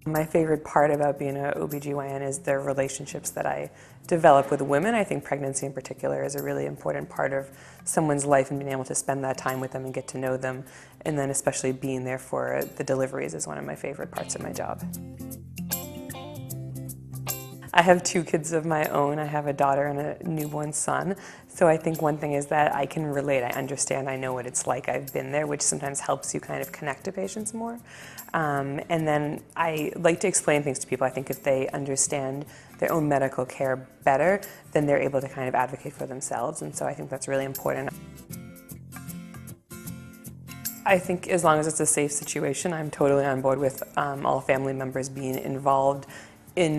My favorite part about being an OBGYN is the relationships that I develop with women. I think pregnancy in particular is a really important part of someone's life, and being able to spend that time with them and get to know them, and then especially being there for the deliveries is one of my favorite parts of my job. I have 2 kids of my own. I have a daughter and a newborn son. So I think one thing is that I can relate. I understand. I know what it's like. I've been there, which sometimes helps you kind of connect to patients more. And then I like to explain things to people. I think if they understand their own medical care better, then they're able to kind of advocate for themselves. And so I think that's really important. I think as long as it's a safe situation, I'm totally on board with all family members being involved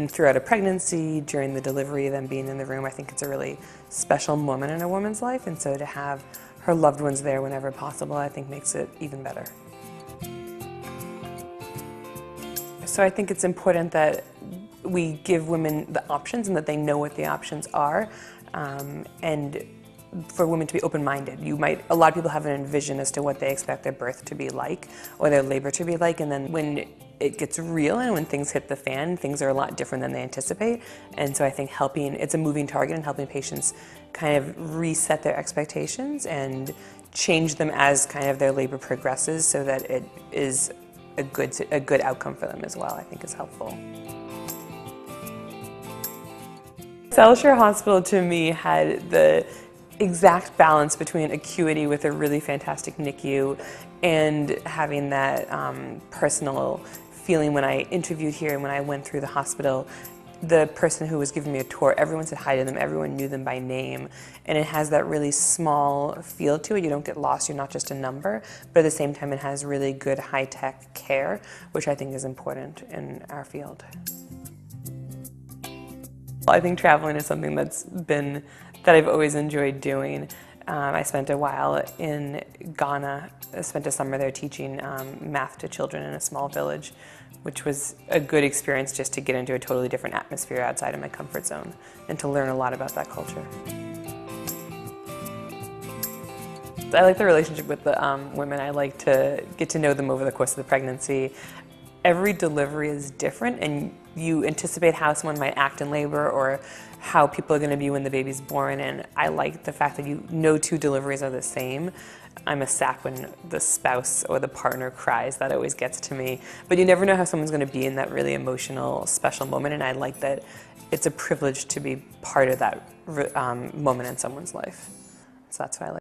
throughout a pregnancy, during the delivery, them being in the room. I think it's a really special moment in a woman's life, and so to have her loved ones there whenever possible, I think makes it even better. So I think it's important that we give women the options and that they know what the options are, and for women to be open-minded. A lot of people have an vision as to what they expect their birth to be like or their labor to be like, and then when it gets real and when things hit the fan, things are a lot different than they anticipate. And so I think it's a moving target, and helping patients kind of reset their expectations and change them as kind of their labor progresses, so that it is a good outcome for them as well, I think is helpful. South Hospital to me had the exact balance between acuity with a really fantastic NICU and having that personal feeling. When I interviewed here and when I went through the hospital, the person who was giving me a tour, everyone said hi to them, everyone knew them by name, and it has that really small feel to it. You don't get lost, you're not just a number, but at the same time it has really good high-tech care, which I think is important in our field. I think traveling is something that I've always enjoyed doing. I spent a while in Ghana. I spent a summer there teaching math to children in a small village, which was a good experience just to get into a totally different atmosphere outside of my comfort zone and to learn a lot about that culture. I like the relationship with the women. I like to get to know them over the course of the pregnancy. Every delivery is different, and you anticipate how someone might act in labor or how people are going to be when the baby's born, and I like the fact that no 2 deliveries are the same. I'm a sap when the spouse or the partner cries. That always gets to me. But you never know how someone's going to be in that really emotional, special moment, and I like that it's a privilege to be part of that moment in someone's life. So that's what I like.